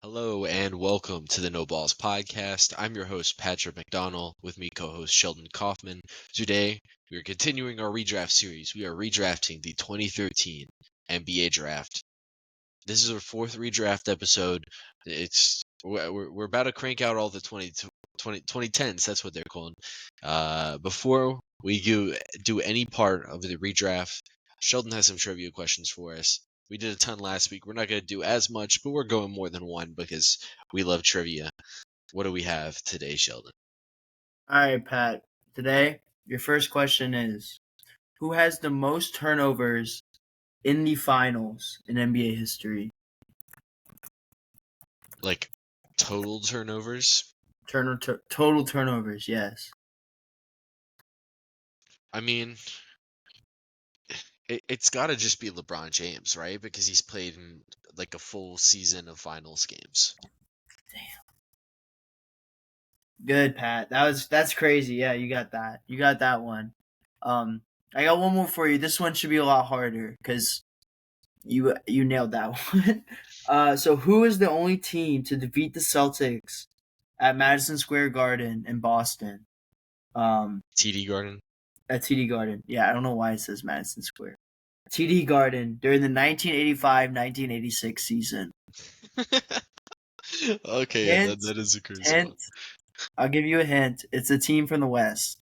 Hello and welcome to the No Balls Podcast. I'm your host, Patrick McDonald, with me co-host Sheldon Kaufman. Today, we are continuing our redraft series. We are redrafting the 2013 NBA Draft. This is our fourth redraft episode. We're about to crank out all the 2010s, that's what they're calling. Before we do any part of the redraft, Sheldon has some trivia questions for us. We did a ton last week. We're not going to do as much, but we're going more than one because we love trivia. What do we have today, Sheldon? All right, Pat. Today, your first question is, who has the most turnovers in the finals in NBA history? Like, total turnovers? Total turnovers, yes. I mean, it's got to just be LeBron James, right? Because he's played in like a full season of finals games. Good, Pat. That's crazy. Yeah, you got that. You got that one. I got one more for you. This one should be a lot harder because you nailed that one. So who is the only team to defeat the Celtics at Madison Square Garden in Boston? TD Garden? At TD Garden. Yeah, I don't know why it says Madison Square. TD Garden during the 1985-1986 season. Okay, yeah, Hint, that is a crazy hint. one. I'll give you a hint. It's a team from the West.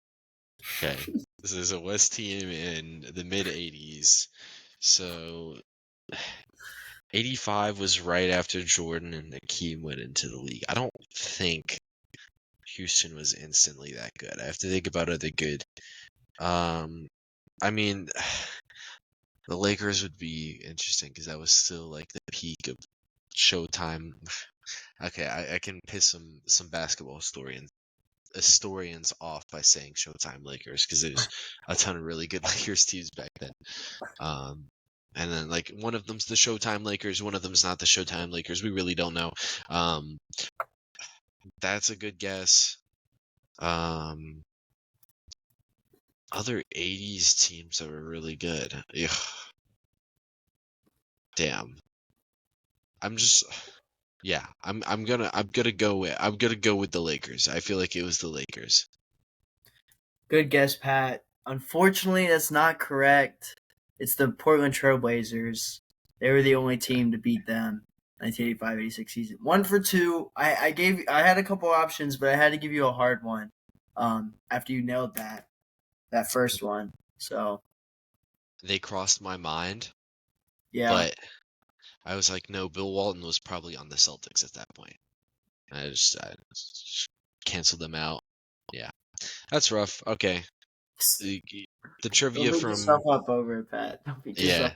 Okay, this is a West team in the mid 80s. So 85 was right after Jordan and Hakeem went into the league. I don't think Houston was instantly that good. I have to think about other good. I mean, the Lakers would be interesting because that was still like the peak of Showtime. Okay, I can piss some basketball historians off by saying Showtime Lakers because there's a ton of really good Lakers teams back then. And then like one of them's the Showtime Lakers, one of them's not the Showtime Lakers. We really don't know. That's a good guess. Other 80s teams that were really good. Ugh. Damn. I'm gonna go with the Lakers. I feel like it was the Lakers. Good guess, Pat. Unfortunately, that's not correct. It's the Portland Trailblazers. They were the only team to beat them 1985-86 season. 1 for 2. I had a couple options, but I had to give you a hard one. After you nailed that first one. So They crossed my mind, yeah. but I was like, no, Bill Walton was probably on the Celtics at that point. I just canceled them out. Yeah, that's rough. Okay, the trivia Don't beat from yourself up over it, Pat. Don't beat yourself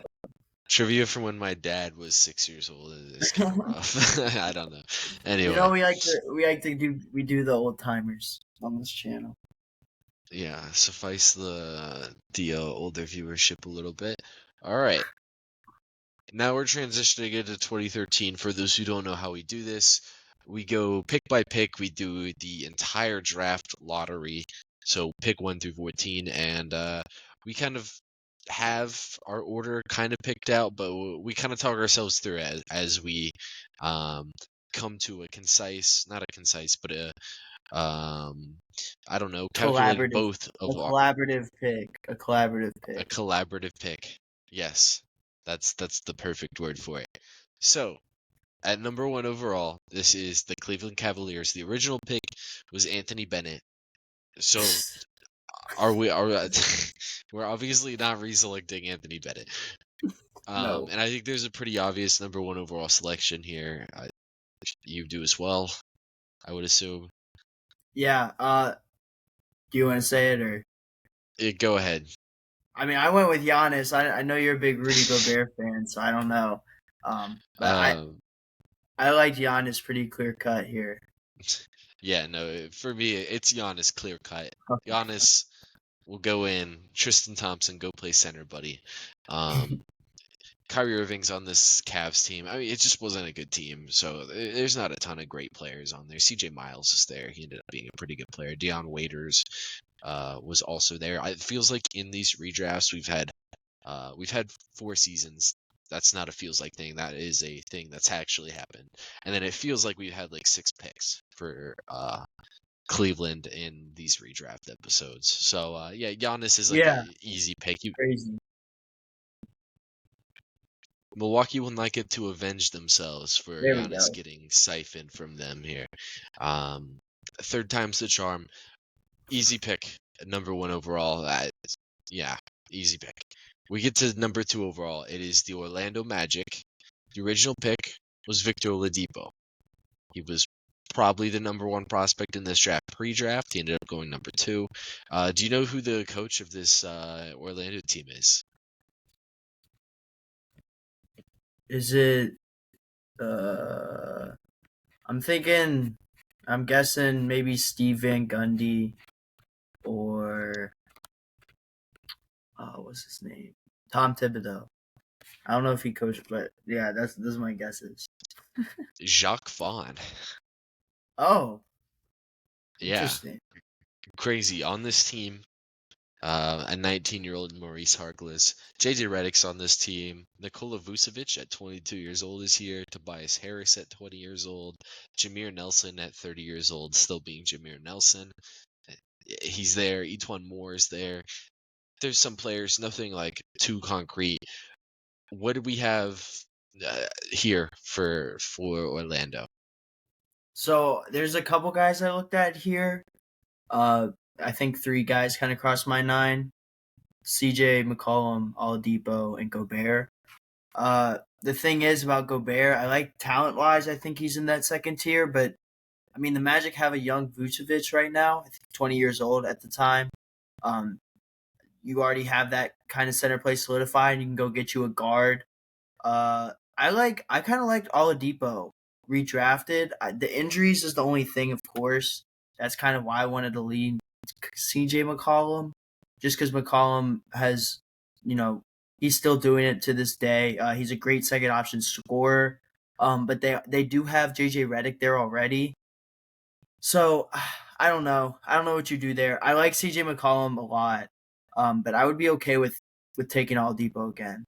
trivia from when my dad was 6 years old is kind of up. rough. I don't know. You know, Anyway, we do the old timers on this channel. yeah, suffice the older viewership a little bit. All right. Now we're transitioning into 2013. For those who don't know how we do this, we go pick by pick. We do the entire draft lottery. So pick 1 through 14, and we kind of have our order kind of picked out, but we kind of talk ourselves through as we come to a concise, not a concise, but I don't know, calculating Collaborative, both a of our collaborative pick, a collaborative a pick. collaborative pick. Yes, that's the perfect word for it. So, at number 1 overall, this is the Cleveland Cavaliers. The original pick was Anthony Bennett. So, are we are we're obviously not reselecting Anthony Bennett. No. And I think there's a pretty obvious number 1 overall selection here. You do as well, I would assume. Yeah. Do you want to say it or? Go ahead. I mean, I went with Giannis. I know you're a big Rudy Gobert fan, so I don't know. But Um, I like Giannis pretty clear cut here. yeah, no, for me, it's Giannis clear cut. Okay. Giannis will go in. Tristan Thompson, go play center, buddy. Kyrie Irving's on this Cavs team. I mean, it just wasn't a good team, so there's not a ton of great players on there. CJ Miles is there. He ended up being a pretty good player. Deion Waiters was also there. It feels like in these redrafts we've had 4 seasons that's not a feels like thing. That is a thing that's actually happened. And then it feels like we had like 6 picks for Cleveland in these redraft episodes. So yeah, Giannis is like Yeah, a easy pick. crazy. Milwaukee will not get to avenge themselves for There we Giannis go. getting siphoned from them here. Um, third time's the charm. Easy pick, number 1 overall. Yeah, easy pick. We get to number 2 overall. It is the Orlando Magic. The original pick was Victor Oladipo. He was probably the number 1 prospect in this draft pre-draft. He ended up going number 2. Do you know who the coach of this Orlando team is? Is it? Uh, I'm thinking. I'm guessing maybe Steve Van Gundy or what's his name? Tom Thibodeau. I don't know if he coached, but yeah, that's my guesses. Jacques Vaughn. Oh, Yeah, interesting. crazy. On this team, a 19-year-old Maurice Harkless. JJ Redick's on this team. Nikola Vucevic at 22 years old is here. Tobias Harris at 20 years old. Jameer Nelson at 30 years old, still being Jameer Nelson. He's there. Etwan Moore is there. There's some players, nothing like too concrete. What do we have here for Orlando? So there's a couple guys I looked at here. Uh, I think three guys kind of crossed my nine: CJ, McCollum, Oladipo, and Gobert. The thing is about Gobert, I like talent wise. I think he's in that second tier, but I mean the Magic have a young Vucevic right now. I think 20 years old at the time. Um, you already have that kind of center place solidified. You can go get you a guard. I kind of liked Oladipo redrafted. The injuries is the only thing, of course. That's kind of why I wanted to lean CJ McCollum, just because McCollum has, you know, he's still doing it to this day. He's a great second option scorer. But they do have JJ Redick there already. So I don't know. I don't know what you do there. I like CJ McCollum a lot. But I would be okay with taking Oladipo again.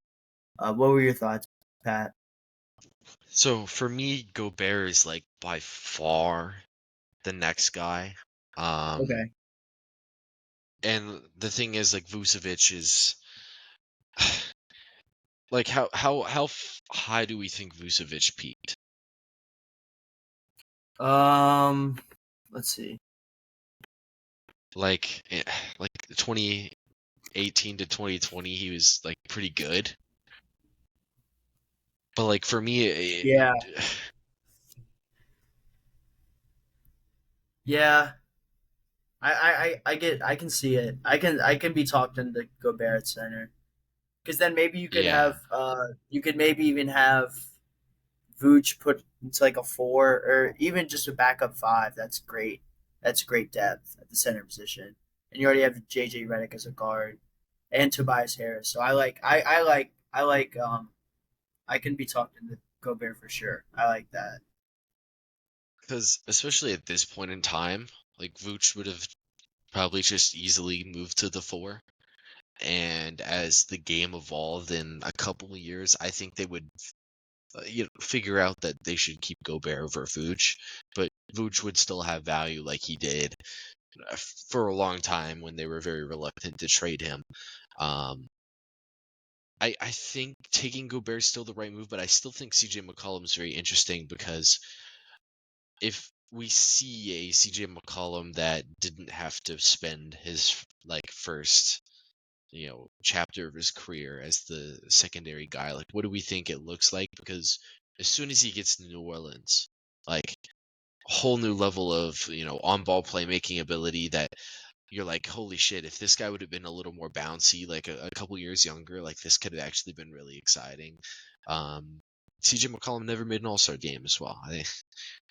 What were your thoughts, Pat? So for me, Gobert is like by far the next guy. Um, Okay. and the thing is, like Vucevic is like how high do we think Vucevic peaked? Um, let's see. Like like 2018 to 2020, he was like pretty good. But like for me, Yeah, yeah. I can see it. I can be talked into Gobert center because then maybe yeah, you could maybe even have Vooch put into like a four or even just a backup five. That's great. That's great depth at the center position, and you already have JJ Redick as a guard and Tobias Harris. So I can be talked into Gobert for sure. I like that. because especially at this point in time, like Vooch would have probably just easily moved to the 4. And as the game evolved in a couple of years, I think they would figure out that they should keep Gobert over Vooch, but Vooch would still have value like he did for a long time when they were very reluctant to trade him. Um, I think taking Gobert is still the right move, but I still think CJ McCollum is very interesting because if we see a CJ McCollum that didn't have to spend his like first chapter of his career as the secondary guy, like what do we think it looks like? Because as soon as he gets to New Orleans, like a whole new level of on ball playmaking ability that you're like, holy shit, if this guy would have been a little more bouncy, like a couple years younger, like this could have actually been really exciting. um CJ McCollum never made an all-star game as well.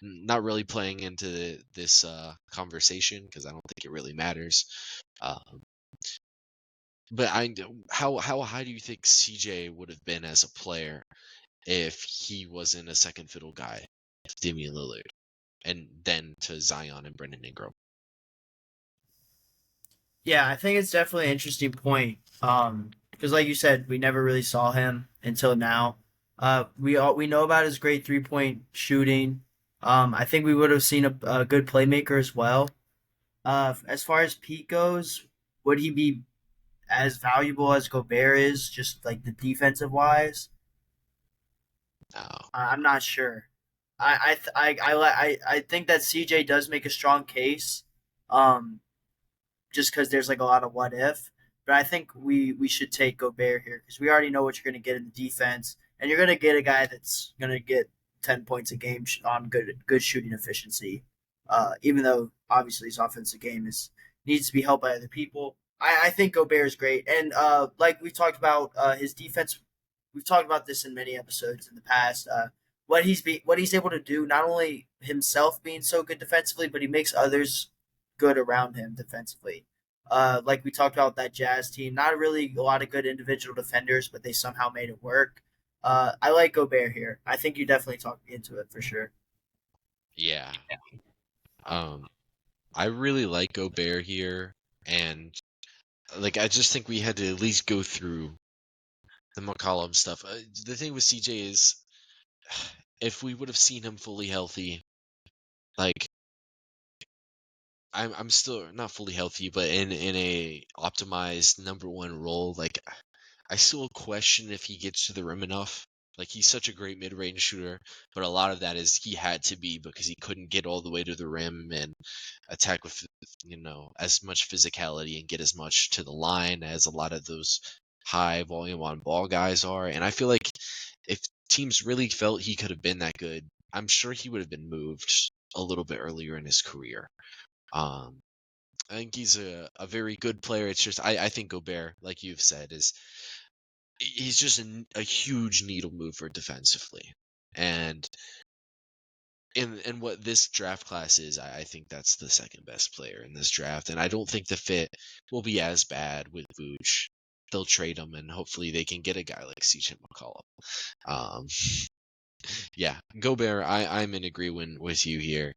Not really playing into this conversation because I don't think it really matters. um but how high do you think CJ would have been as a player if he wasn't a second fiddle guy to Damian Lillard and then to Zion and Brendan Ingram? Yeah, I think it's definitely an interesting point. Because like you said, we never really saw him until now. We know about his great 3-point shooting. I think we would have seen a good playmaker as well. As far as Pete goes, would he be as valuable as Gobert is, just like the defensive wise? No. I'm not sure. I think that CJ does make a strong case. Um, just because there's like a lot of what if. But I think we should take Gobert here because we already know what you're going to get in the defense, and you're going to get a guy that's going to get 10 points a game on good shooting efficiency. Even though obviously his offensive game is needs to be helped by other people. I think Gobert is great, and like we talked about his defense. We've talked about this in many episodes in the past. What he's able to do, not only himself being so good defensively, but he makes others good around him defensively. Like we talked about that Jazz team, not really a lot of good individual defenders, but they somehow made it work. I like Gobert here. I think you definitely talked me into it for sure. Yeah. Um, I really like Gobert here, and like I just think we had to at least go through the McCollum stuff. The thing with CJ is, if we would have seen him fully healthy, like I'm still not fully healthy, but in a optimized number one role, like I still question if he gets to the rim enough. Like he's such a great mid-range shooter, but a lot of that is he had to be because he couldn't get all the way to the rim and attack with as much physicality and get as much to the line as a lot of those high volume on ball guys are. And I feel like if teams really felt he could have been that good, I'm sure he would have been moved a little bit earlier in his career. Um, I think he's a very good player. It's just I think Gobert, like you've said, he's just a huge needle mover defensively. And in what this draft class is, I think that's the second best player in this draft. And I don't think the fit will be as bad with Vooch. They'll trade him, and hopefully they can get a guy like CJ McCollum. Um, yeah, Gobert, I'm in agreement with you here.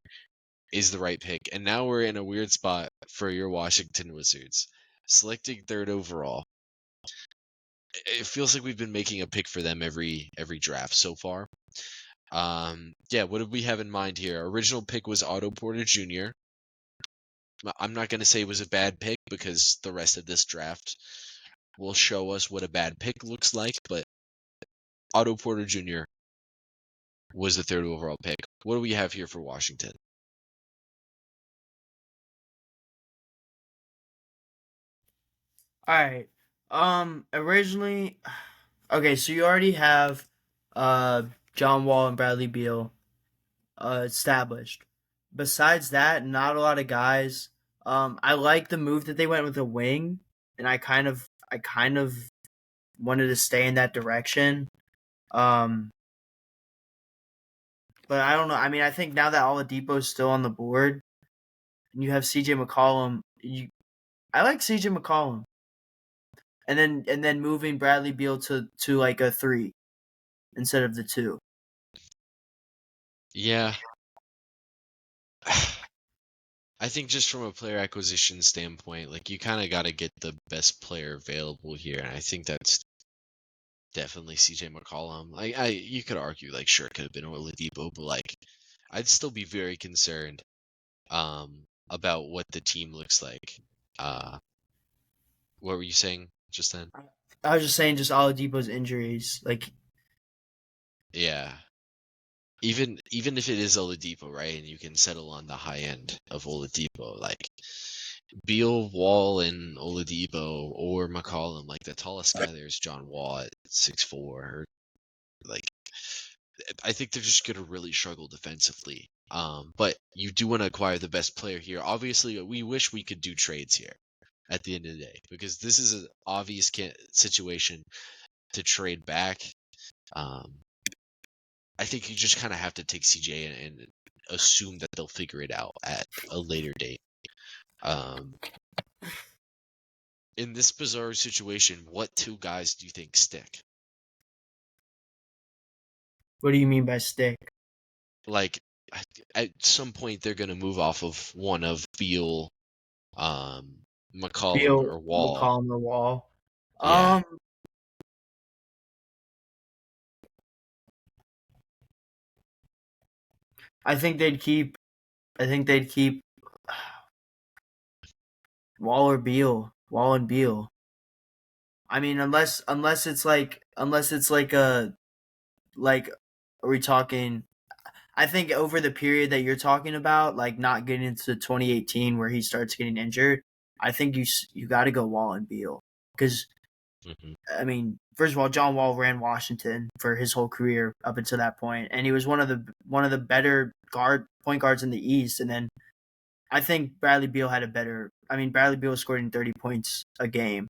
Is the right pick. And now we're in a weird spot for your Washington Wizards. Selecting third overall. It feels like we've been making a pick for them every draft so far. Yeah, what did we have in mind here? Original pick was Otto Porter Jr. I'm not going to say it was a bad pick because the rest of this draft will show us what a bad pick looks like, but Otto Porter Jr. was the third overall pick. What do we have here for Washington? All right. Originally, okay, so you already have John Wall and Bradley Beal established. Besides that, not a lot of guys. I like the move that they went with a wing, and I kind of wanted to stay in that direction. Um, but I don't know. I mean, I think now that Oladipo is still on the board, and you have CJ McCollum, I like CJ McCollum, and then moving Bradley Beal to like a 3 instead of the 2. Yeah. I think just from a player acquisition standpoint, like you kind of got to get the best player available here, and I think that's definitely CJ McCollum. Like you could argue like sure it could have been Oladipo, but like I'd still be very concerned about what the team looks like. Uh, what were you saying just then? I was just saying, just Oladipo's injuries, like Yeah. Even if it is Oladipo, right, and you can settle on the high end of Oladipo, like Beal, Wall, and Oladipo or McCollum, like the tallest guy there is John Wall at 6'4". Like I think they're just gonna really struggle defensively. But you do want to acquire the best player here. Obviously, we wish we could do trades here at the end of the day because this is an obvious situation to trade back. Um, I think you just kind of have to take CJ and assume that they'll figure it out at a later date. Um, in this bizarre situation, what two guys do you think stick? what do you mean by stick? Like at some point they're gonna move off of one of Beal, um, McCollum, Beal, or Wall. McCollum, or Wall? Yeah, Um, I think they'd keep. I think they'd keep Wall or Beal. Wall and Beal. I mean, unless it's like a like. Are we talking? I think over the period that you're talking about, like not getting into 2018 where he starts getting injured, I think you got to go Wall and Beal because Hmm. I mean, first of all, John Wall ran Washington for his whole career up until that point, and he was one of the better point guards in the East. And then I think Bradley Beal had a better. I mean, Bradley Beal scored 30 points a game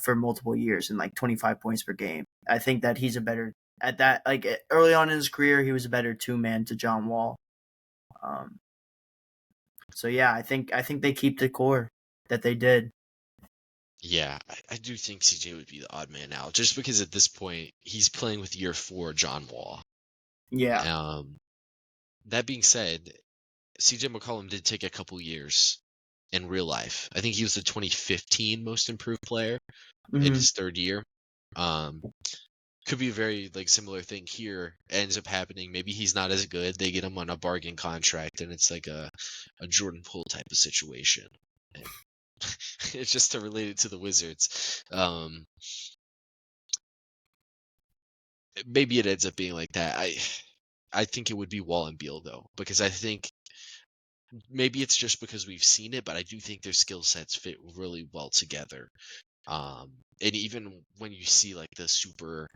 for multiple years and like 25 points per game. I think that he's a better at that. Like early on in his career, he was a better two man to John Wall. Um, so yeah, I think they keep the core that they did. Yeah, I do think CJ would be the odd man out, just because at this point he's playing with year 4 John Wall. Yeah. Um, that being said, CJ McCollum did take a couple years in real life. I think he was the 2015 most improved player in Mm-hmm. his third year. Um, could be a very like similar thing here. Ends up happening. Maybe he's not as good. They get him on a bargain contract, and it's like a Jordan Poole type of situation. And it's just to relate it to the Wizards. Maybe it ends up being like that. I think it would be Wall and Beal though, because I think maybe it's just because we've seen it, but I do think their skill sets fit really well together. And even when you see like the super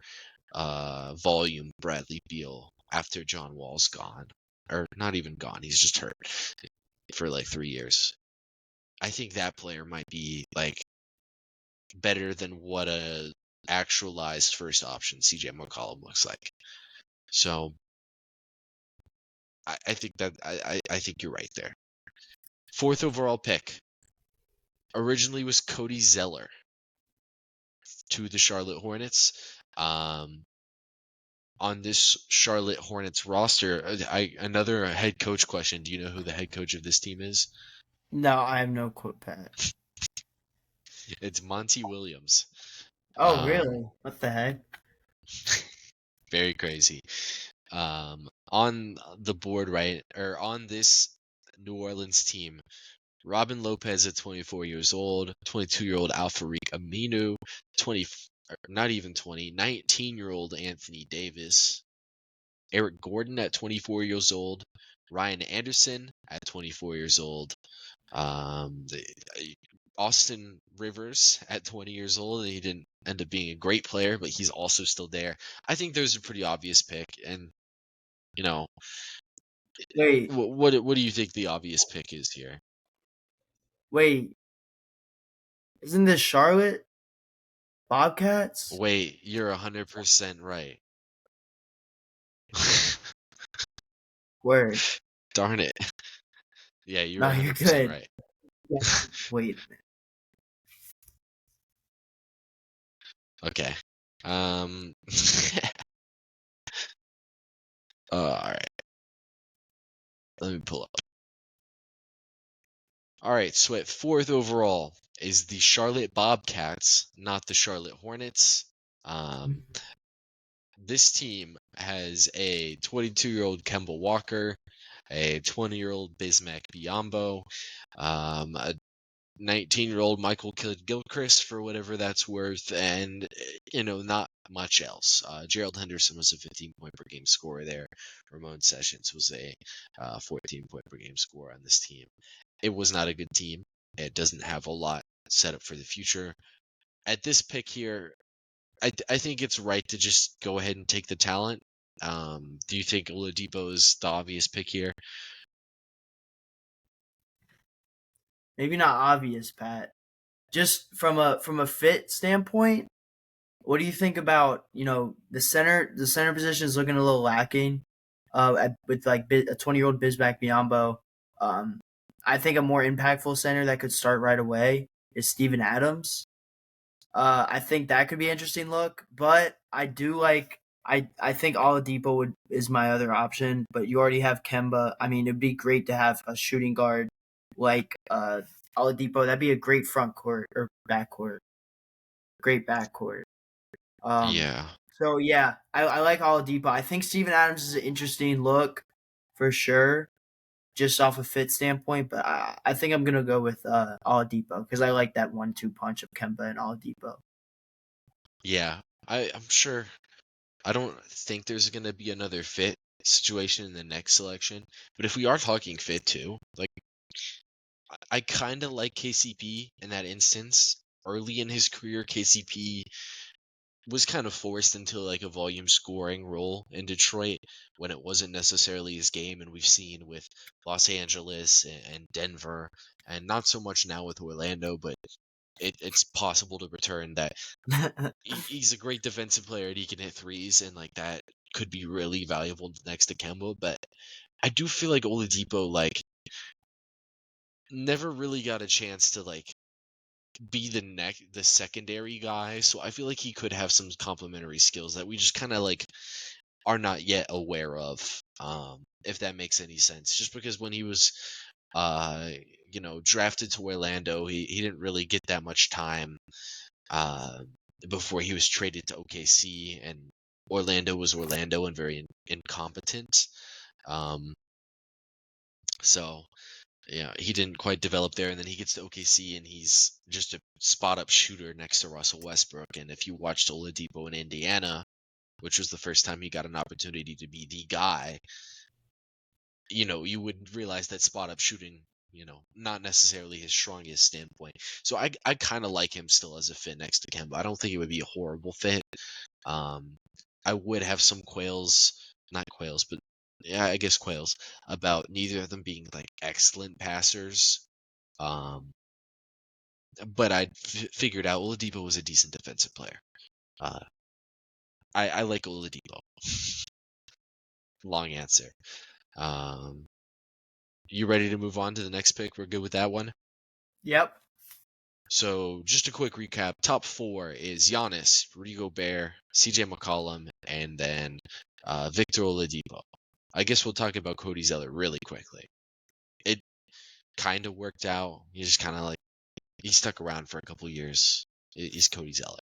volume Bradley Beal after John Wall's gone, or not even gone, he's just hurt for like 3 years. I think that player might be like better than what a actualized first option CJ McCollum looks like. So I think that I think you're right there. Fourth overall pick originally was Cody Zeller to the Charlotte Hornets. Um, on this Charlotte Hornets roster, another head coach question. Do you know who the head coach of this team is? No, I have no quote, Pat. It's Monty Williams. Oh, Um, really? What the heck? very crazy. On the board, right, or on this New Orleans team, Robin Lopez at 24 years old, 22-year-old Alfarik Aminu, 20, not even 20, 19-year-old Anthony Davis, Eric Gordon at 24 years old, Ryan Anderson at 24 years old, um, Austin Rivers at 20 years old. He didn't end up being a great player, but he's also still there. I think there's a pretty obvious pick, and you know, Wait, what do you think the obvious pick is here? wait. Isn't this Charlotte Bobcats? Wait, you're 100% right. Word. Darn it. Yeah, you were No, you're 100% good. right. Wait. Okay. Um, all right. Let me pull up. All right, so at fourth overall is the Charlotte Bobcats, not the Charlotte Hornets. Um, this team has a 22-year-old Kemba Walker, a 20-year-old Bismack Biyombo, a 19-year-old Michael Kidd-Gilchrist for whatever that's worth, and not much else. Gerald Henderson was a 15-point per game scorer there. Ramon Sessions was a 14-point per game scorer on this team. It was not a good team. It doesn't have a lot set up for the future. At this pick here, I think it's right to just go ahead and take the talent. Do you think Oladipo is the obvious pick here? Maybe not obvious, Pat. Just from a fit standpoint, what do you think about the center? The center position is looking a little lacking. With like a 20-year-old Bismack Biyombo, um, I think a more impactful center that could start right away is Steven Adams. I think that could be an interesting look, but I do like I think Oladipo is my other option, but you already have Kemba. I mean, it'd be great to have a shooting guard like Oladipo. That'd be a great front court or back court, great back court. Um, Yeah. so yeah, I like Oladipo. I think Steven Adams is an interesting look. for sure, just off a fit standpoint. But I think I'm gonna go with Oladipo because I like that 1-2 punch of Kemba and Oladipo. Yeah, I'm sure. I don't think there's gonna be another fit situation in the next selection. But if we are talking fit too, like I kind of like KCP in that instance. Early in his career, KCP was kind of forced into like a volume scoring role in Detroit when it wasn't necessarily his game, and we've seen with Los Angeles and Denver, and not so much now with Orlando, but it's possible to return that. He's a great defensive player and he can hit threes, and like that could be really valuable next to Kemba. But I do feel like Oladipo like never really got a chance to like be the secondary guy, so I feel like he could have some complementary skills that we just kind of like are not yet aware of, if that makes any sense. Just because when he was uh drafted to Orlando, he didn't really get that much time uh before he was traded to OKC, and Orlando was Orlando and very incompetent. um so yeah, he didn't quite develop there, and then he gets to OKC, and he's just a spot-up shooter next to Russell Westbrook. And if you watched Oladipo in Indiana, which was the first time he got an opportunity to be the guy, you would realize that spot-up shooting, not necessarily his strongest standpoint. So I kind of like him still as a fit next to Kemba. I don't think it would be a horrible fit. Um, I would have some not quails, but yeah, I guess quails about neither of them being like excellent passers. Um, but I figured out Oladipo was a decent defensive player. Uh, I like Oladipo. Long answer. Um, you ready to move on to the next pick? We're good with that one. Yep. So just a quick recap. Top four is Giannis, Rudy Gobert, CJ McCollum, and then Victor Oladipo. I guess we'll talk about Cody Zeller really quickly. It kind of worked out. He just kind of like he stuck around for a couple years. He's Cody Zeller.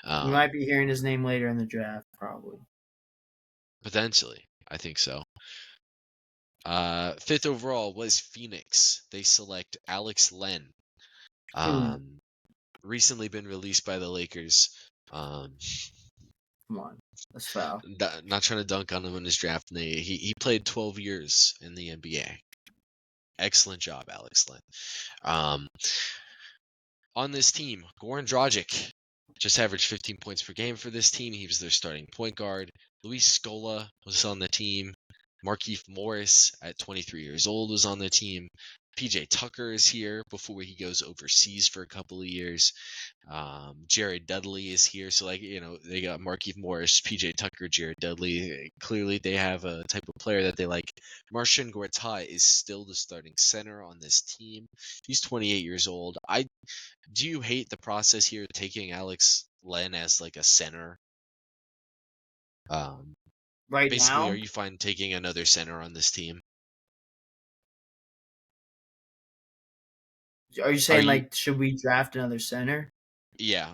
We Um, might be hearing his name later in the draft, probably. Potentially, I think so. Fifth overall was Phoenix. They select Alex Len. Ooh, Um, Recently been released by the Lakers. Um, come on, that's foul. not trying to dunk on him in his draft. He played 12 years in the NBA. Excellent job, Alex Len. Um, on this team, Goran Dragic just averaged 15 points per game for this team. He was their starting point guard. Luis Scola was on the team. Markieff Morris, at 23 years old, was on the team. PJ Tucker is here before he goes overseas for a couple of years. Jared Dudley is here. So, they got Markieff Morris, PJ Tucker, Jared Dudley. Clearly, they have a type of player that they like. Marcin Gortat is still the starting center on this team. He's 28 years old. Do you hate the process here, taking Alex Len as like a center? Um, Right Basically, are now, you fine taking another center on this team? are you Are saying you? like should we draft another center? Yeah,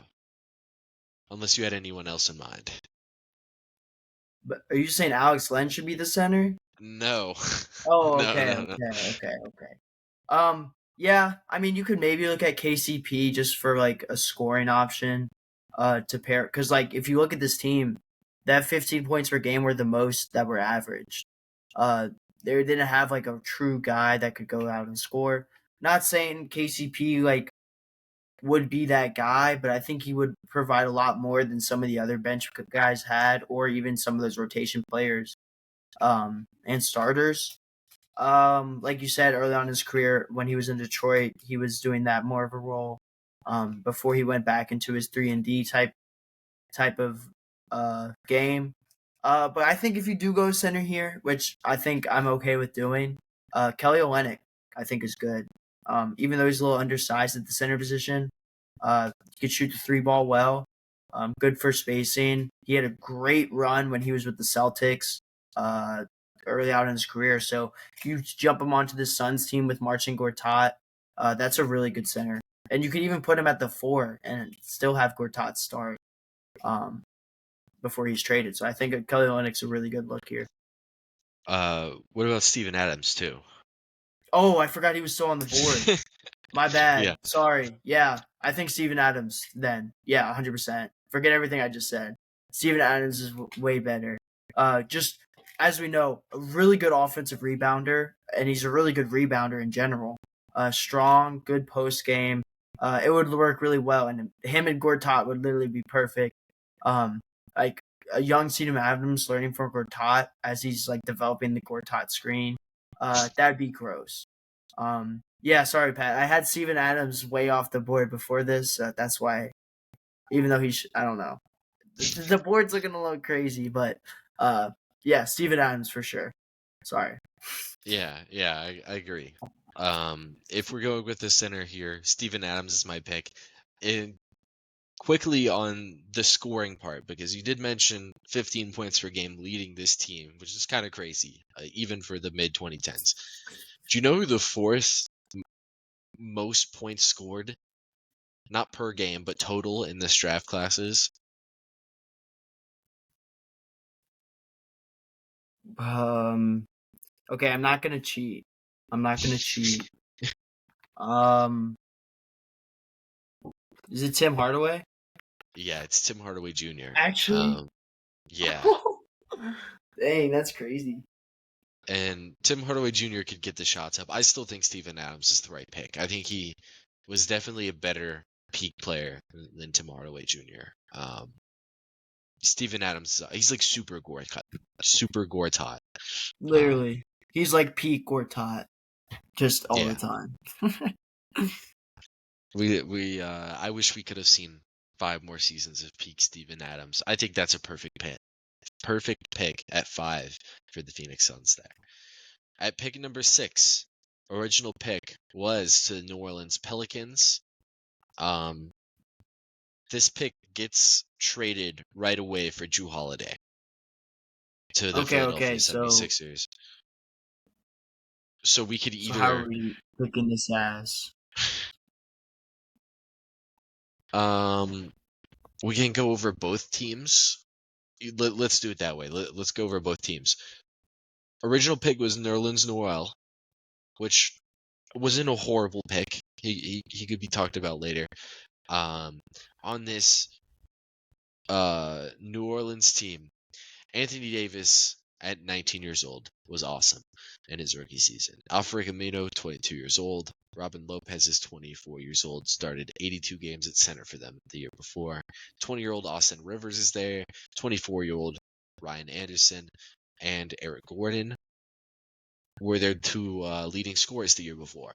unless you had anyone else in mind. But are you saying Alex Len should be the center? No, Oh, no, okay, no, no. okay, okay, okay. Yeah, I mean, you could maybe look at KCP just for like a scoring option, to pair. Because like, if you look at this team, that 15 points per game were the most that were averaged. Uh, they didn't have like a true guy that could go out and score. Not saying KCP like would be that guy, but I think he would provide a lot more than some of the other bench guys had, or even some of those rotation players, and starters. Like you said, early on in his career, when he was in Detroit, he was doing that more of a role. Before he went back into his 3-and-D type of game. But I think if you do go center here, which I think I'm okay with doing, Kelly Olynyk I think is good. Even though he's a little undersized at the center position, he could shoot the three ball well. Good for spacing. He had a great run when he was with the Celtics, uh, early out in his career. So you jump him onto the Suns team with Marcin Gortat. That's a really good center, and you could even put him at the 4 and still have Gortat start. Um, Before he's traded. So I think Kelly Olynyk's a really good look here. What about Steven Adams too? Oh, I forgot he was still on the board. My Yeah, bad. Sorry. Yeah, I think Steven Adams then. Yeah, 100%. Forget everything I just said. Steven Adams is way better. Just as we know, a really good offensive rebounder, and he's a really good rebounder in general. Strong, good post game. It would work really well, and him and Gortat would literally be perfect. Um, like a young Steven Adams learning from Gortat as he's like developing the Gortat screen. That'd be gross. Yeah, sorry, Pat. I had Steven Adams way off the board before this. That's why, even though I don't know, the board's looking a little crazy, but uh, yeah, Steven Adams for sure. Sorry. yeah, I agree. If we're going with the center here, Steven Adams is my pick. And quickly on the scoring part, because you did mention 15 points per game leading this team, which is kind of crazy, even for the mid 2010s. Do you know who the fourth most points scored, not per game, but total in this draft class is? Um. Okay, I'm not gonna cheat. I'm not gonna cheat. Um. Is it Tim Hardaway? Yeah, it's Tim Hardaway Jr. Actually. Um, yeah, Dang, that's crazy. and Tim Hardaway Jr. could get the shots up. I still think Steven Adams is the right pick. I think he was definitely a better peak player than Tim Hardaway Jr. Steven Adams, he's like super Gortat. Um, Literally, he's like peak Gortat, just all the yeah, time. I wish we could have seen 5 more seasons of peak Steven Adams. I think that's a perfect pick at 5 for the Phoenix Suns there. At pick number 6, original pick was to the New Orleans Pelicans. This pick gets traded right away for Jrue Holiday to the Okay. Philadelphia So 76ers. So we could So how are either we picking this ass? um we can go over both teams. Let's do it that way. Let's go over both teams. Original pick was Nerlens Noel, which wasn't a horrible pick. He could be talked about later. Um, on this New Orleans team, Anthony Davis at 19 years old was awesome in his rookie season. Alfred Camino, 22 years old. Robin Lopez is 24 years old, started 82 games at center for them the year before. 20-year-old Austin Rivers is there. 24-year-old Ryan Anderson and Eric Gordon were their two leading scorers the year before.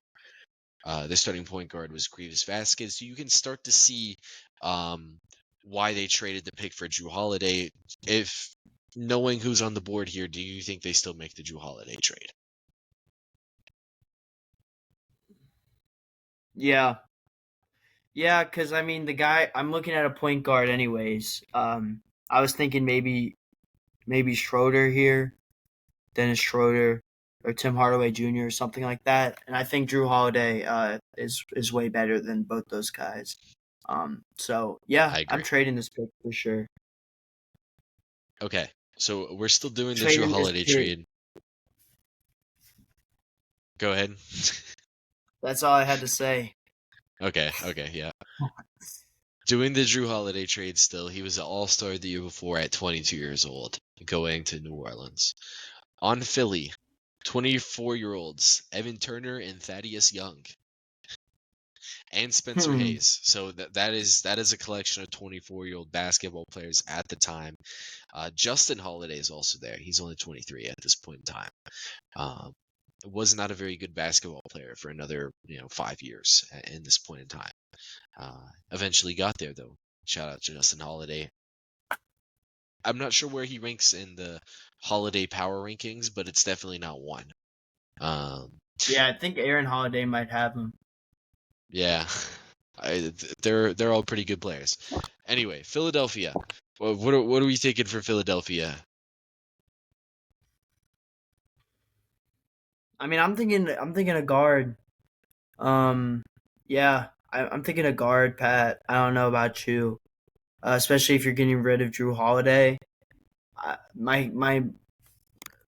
The starting point guard was Grievous Vasquez. So you can start to see why they traded the pick for Jrue Holiday. If knowing who's on the board here, do you think they still make the Jrue Holiday trade? Yeah. Yeah, because I mean the guy I'm looking at a point guard anyways. I was thinking maybe Schroeder here, Dennis Schroeder, or Tim Hardaway Jr. or something like that. And I think Drew Holiday is way better than both those guys. So yeah, I I'm agree. trading this pick for sure. Okay, so we're still doing the Jrue Trading this Holiday pick. trade. Go ahead. That's all I had to say. Okay, yeah. Doing the Jrue Holiday trade still. He was an all-star the year before at 22 years old, going to New Orleans. On Philly, 24-year-olds Evan Turner and Thaddeus Young and Spencer Hmm. Hayes. So that is a collection of 24-year-old basketball players at the time. Justin Holiday is also there. He's only 23 at this point in time. Was not a very good basketball player for another 5 years in this point in time. Eventually got there though. Shout out to Justin Holiday. I'm not sure where he ranks in the Holiday power rankings, but it's definitely not one. Um, Yeah, I think Aaron Holiday might have him. yeah, they're all pretty good players. Anyway, Philadelphia. What are we thinking for Philadelphia? I mean, I'm thinking a guard. Um, yeah, I'm thinking a guard, Pat. I don't know about you, especially if you're getting rid of Drew Holiday. My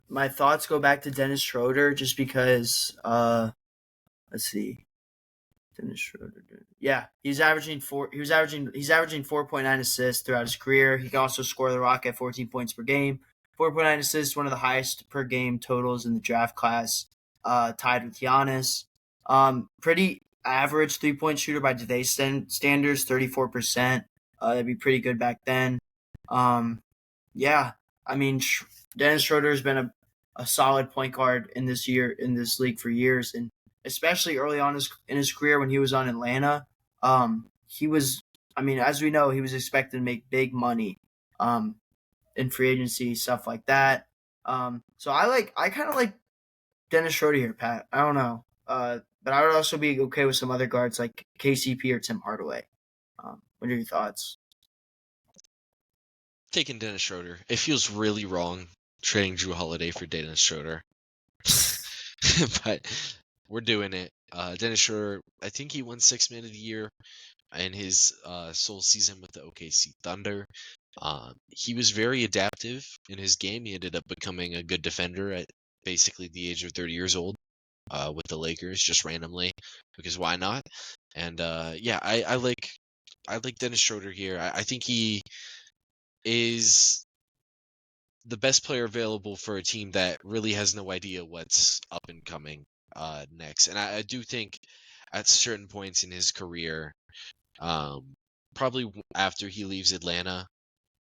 my thoughts go back to Dennis Schroeder just because. Let's see. Dennis Schroeder. Yeah, he's averaging 4.9 assists throughout his career. He can also score the rock at 14 points per game. 4.9 assists, one of the highest per game totals in the draft class, tied with Giannis. Pretty average 3-point shooter by today's standards, 34%. That'd be pretty good back then. Yeah, I mean, Dennis Schroeder has been a solid point guard in this league for years, and especially early on in his career when he was on Atlanta. He was, I mean, as we know, he was expected to make big money in free agency, stuff like that. So I kind of like Dennis Schroeder here, Pat. I don't know. But I would also be okay with some other guards like KCP or Tim Hardaway. What are your thoughts? Taking Dennis Schroeder. It feels really wrong trading Drew Holiday for Dennis Schroeder. But we're doing it. Dennis Schroeder, I think he won Sixth Man of the Year in his sole season with the OKC Thunder. He was very adaptive in his game. He ended up becoming a good defender at basically the age of 30 years old with the Lakers, just randomly, because why not? And yeah, I like Dennis Schroeder here. I think he is the best player available for a team that really has no idea what's up and coming next. And I do think at certain points in his career, probably after he leaves Atlanta,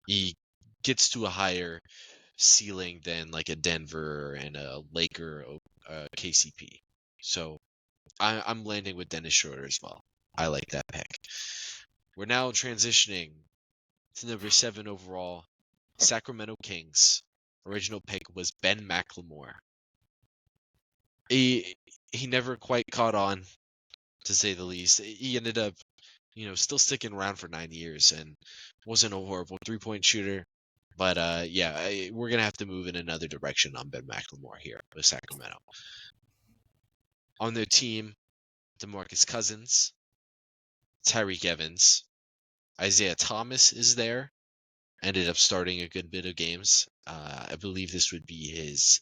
he gets to a higher ceiling than like a Denver and a Laker or KCP. So I'm landing with Dennis Schroeder as well. I like that pick. We're now transitioning to number 7 overall, Sacramento Kings. Original pick was Ben McLemore. He never quite caught on, to say the least. He ended up, still sticking around for 9 years and wasn't a horrible 3-point shooter. But yeah, we're gonna have to move in another direction on Ben McLemore here with Sacramento. On their team, DeMarcus Cousins, Tyreek Evans, Isaiah Thomas is there. Ended up starting a good bit of games. I believe this would be his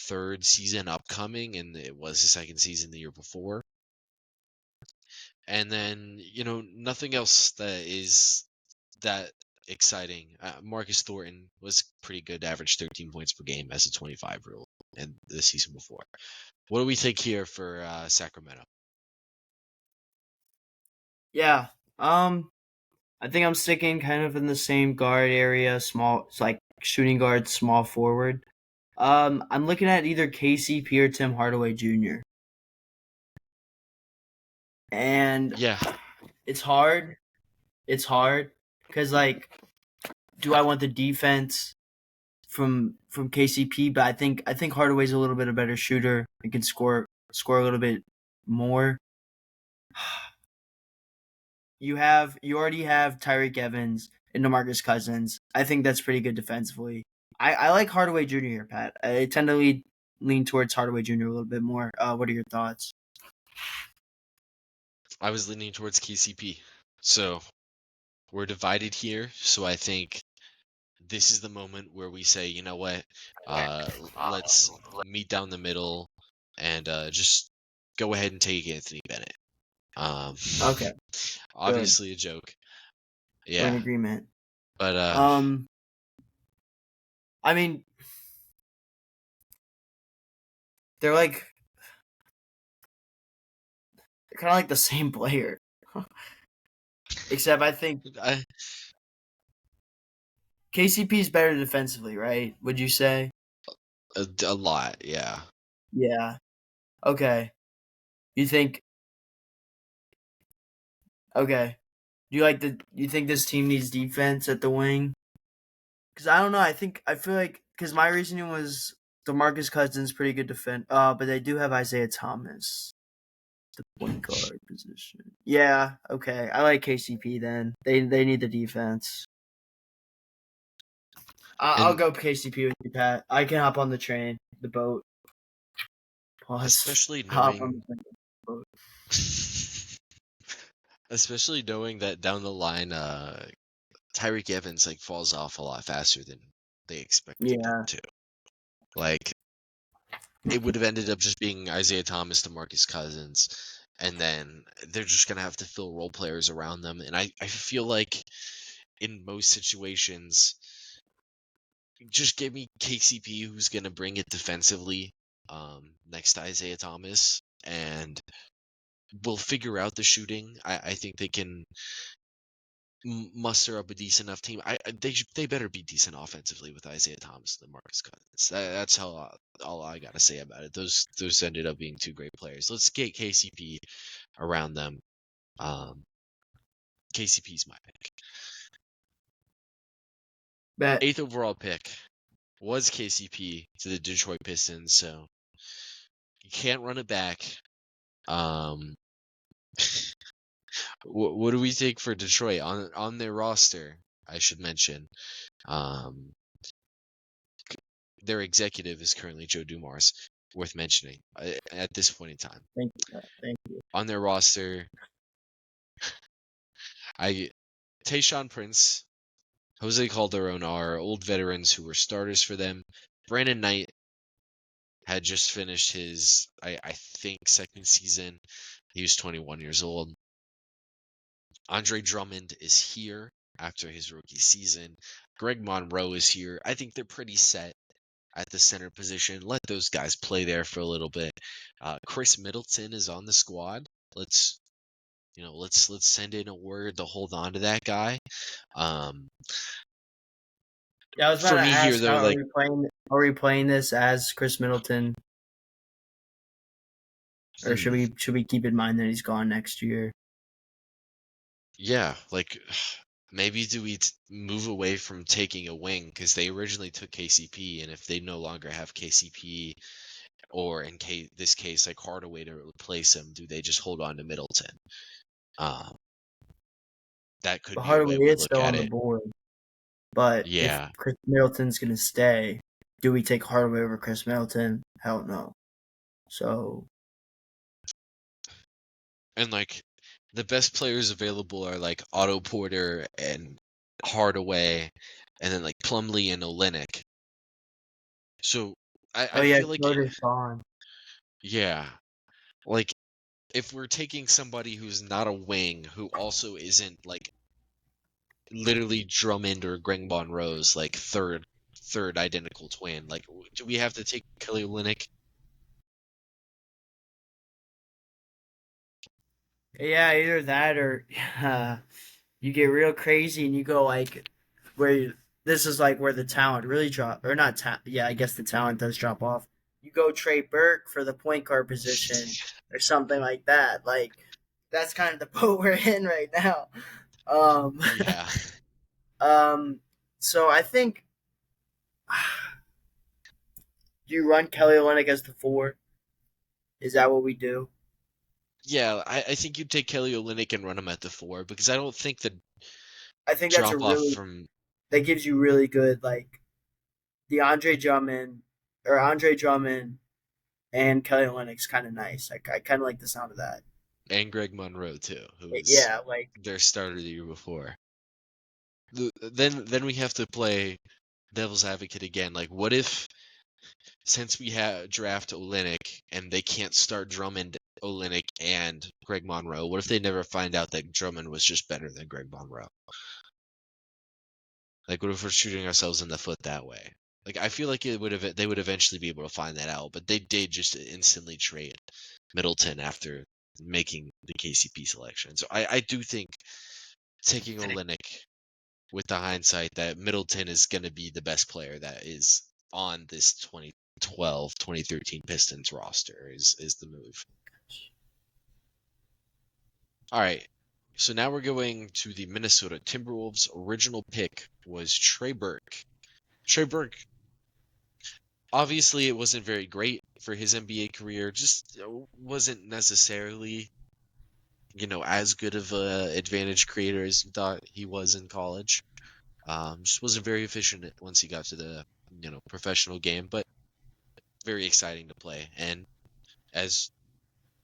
3rd season upcoming, and it was his 2nd season the year before. And then, nothing else that is that exciting. Marcus Thornton was pretty good, averaged 13 points per game as a 25-year-old and the season before. What do we think here for Sacramento? Yeah. I think I'm sticking kind of in the same guard area, small, it's like shooting guard, small forward. I'm looking at either KCP or Tim Hardaway Jr. And Yeah, it's hard. It's hard because do I want the defense from KCP? But I think Hardaway's a little bit a better shooter and can score a little bit more. You already have Tyreek Evans and DeMarcus Cousins. I think that's pretty good defensively. I like Hardaway Jr. here, Pat. I tend to lean towards Hardaway Jr. a little bit more. What are your thoughts? I was leaning towards KCP. So we're divided here. So I think this is the moment where we say, you know what, let's meet down the middle and just go ahead and take Anthony Bennett. Okay, good. Obviously a joke. We're in Yeah, agreement. but I mean, they're kind of like the same player, except I think I, KCP is better defensively, right? Would you say? a lot, yeah. Yeah. Okay. You think? Okay. You think this team needs defense at the wing? Because I don't know. I feel like because my reasoning was DeMarcus Cousins pretty good defense. But they do have Isaiah Thomas, the point guard position. Yeah. Okay. I like KCP then. They need the defense. I'll And go KCP with you, Pat. I can hop on the train, the boat. Pause. especially Hop on knowing the boat. especially knowing that down the line Tyreek Evans like falls off a lot faster than they expected him Yeah. to. Like, it would have ended up just being Isaiah Thomas, DeMarcus Cousins, and then they're just gonna have to fill role players around them. And I feel like in most situations, just give me KCP who's gonna bring it defensively, next to Isaiah Thomas, and we'll figure out the shooting. I think they can muster up a decent enough team. They better be decent offensively with Isaiah Thomas and Marcus Cousins. That's all I gotta say about it. Those ended up being two great players. Let's get KCP around them. Um, KCP's my pick. Bet. 8th overall pick was KCP to the Detroit Pistons, so you can't run it back. Um, what do we think for Detroit on their roster? I should mention. Um, their executive is currently Joe Dumars, worth mentioning at this point in time. Thank you, Pat. Thank you. On their roster, Tayshaun Prince, Jose Calderon are old veterans who were starters for them. Brandon Knight had just finished his, I think, second season. He was 21 years old. Andre Drummond is here after his rookie season. Greg Monroe is here. I think they're pretty set at the center position. Let those guys play there for a little bit. Chris Middleton is on the squad. Let's send in a word to hold on to that guy. Yeah, I was about For to me here ask, though, how like, are we playing this as Chris Middleton, or should hmm, we keep in mind that he's gone next year? yeah, like maybe do we move away from taking a wing because they originally took KCP, and if they no longer have KCP, or in this case like Hardaway to replace him, do they just hold on to Middleton? Um, that could But be a way Hardaway we is look still at on the it. board. But if Yeah, Chris Middleton's going to stay, do we take Hardaway over Chris Middleton? Hell no. So, and like the best players available are like Otto Porter and Hardaway, and then like Plumlee and Olynyk. So oh I yeah, feel like Schroeder's gone. yeah, like if we're taking somebody who's not a wing, who also isn't like literally Drummond or Greg Monroe's like third identical twin, like do we have to take Kelly Olynyk? Yeah, either that or you get real crazy and you go like this is like where the talent really drop, or not yeah, I guess the talent does drop off. You go Trey Burke for the point guard position or something like that. Like that's kind of the boat we're in right now. Um, Yeah. um, so I think do you run Kelly Olynyk as the four? Is that what we do? Yeah, I think you'd take Kelly Olynyk and run him at the four because I don't think the I think that's a drop off really from that gives you really good like DeAndre Drummond or Andre Drummond and Kelly Olynyk's kind of nice. I kind of like the sound of that. and Greg Monroe too, who was Yeah, like their starter the year before. Then we have to play devil's advocate again. Like, what if since we have draft Olynyk and they can't start Drummond, Olynyk, and Greg Monroe, what if they never find out that Drummond was just better than Greg Monroe? Like, what if we're shooting ourselves in the foot that way? Like, I feel like they would eventually be able to find that out, but they did just instantly trade Middleton after making the KCP selection. So I do think taking Olynyk with the hindsight that Middleton is going to be the best player that is on this 2012, 2013 Pistons roster is the move. All right. So now we're going to the Minnesota Timberwolves. Original pick was Trey Burke. Trey Burke, obviously, it wasn't very great for his NBA career. Just wasn't necessarily, as good of a advantage creator as you thought he was in college. Just wasn't very efficient once he got to the, professional game, but very exciting to play. And as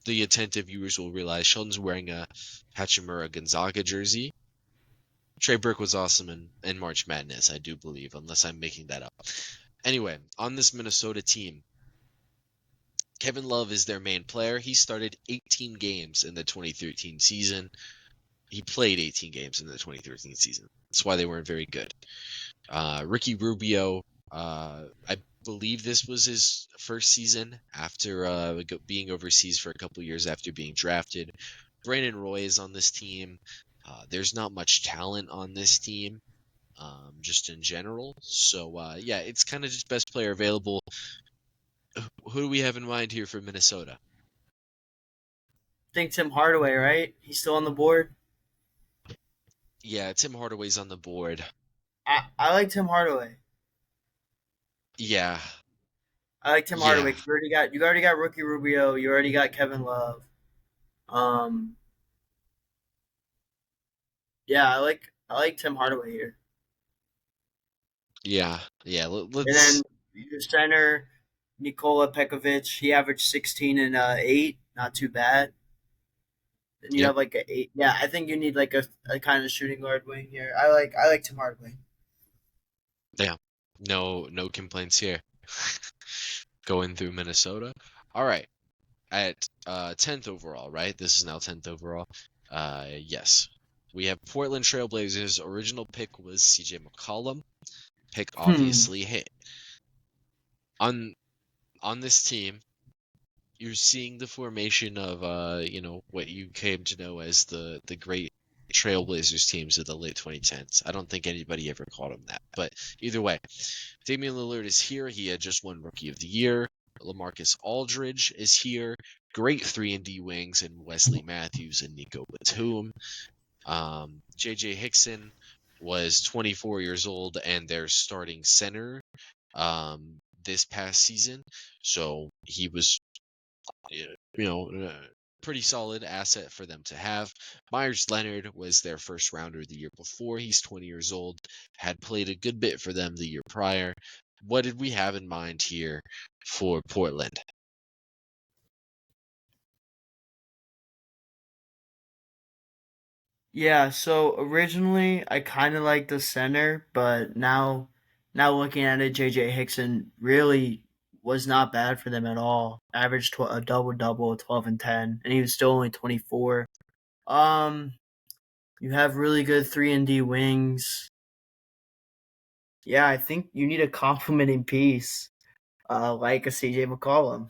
the attentive viewers will realize, Sheldon's wearing a Hachimura Gonzaga jersey. Trey Burke was awesome in March Madness, I do believe, unless I'm making that up. Anyway, on this Minnesota team, Kevin Love is their main player. He started 18 games in the 2013 season. He played 18 games in the 2013 season. That's why they weren't very good. Ricky Rubio, I believe this was his first season after being overseas for a couple years after being drafted. Brandon Roy is on this team. There's not much talent on this team, just in general. So, yeah, it's kind of just best player available. Who do we have in mind here for Minnesota? I think Tim Hardaway, right? He's still on the board. Yeah, Tim Hardaway's on the board. I like Tim Hardaway. Yeah, I like Tim yeah, Hardaway. 'Cause you already got Rookie Rubio. You already got Kevin Love. Um, yeah, I like Tim Hardaway here. yeah. And then Let's. your center, Nikola Pekovic. He averaged 16 and 8. Not too bad. Then you Yep. have like a 8. Yeah, I think you need like a kind of shooting guard wing here. I like Tim Hardaway. Yeah. No complaints here. Going through Minnesota. All right. At 10th overall, right? This is now 10th overall. Yes. We have Portland Trailblazers. Original pick was CJ McCollum. Pick Hmm. obviously hit. On on this team, you're seeing the formation of what you came to know as the great Trailblazers teams of the late 2010s. I don't think anybody ever called them that, but either way, Damian Lillard is here. He had just won Rookie of the Year. LaMarcus Aldridge is here. Great 3-and-D wings in Wesley Matthews and Nico Batum. J.J. Hickson was 24 years old and their starting center this past season. So he was, pretty solid asset for them to have. Myers Leonard was their first rounder the year before. He's 20 years old, had played a good bit for them the year prior. What did we have in mind here for Portland? Yeah, so originally I kind of liked the center, but now looking at it, JJ Hickson really was not bad for them at all. Averaged a double double, 12 and 10, and he was still only 24. Um, you have really good 3-and-D wings. Yeah, I think you need a complementing piece, like a CJ McCollum.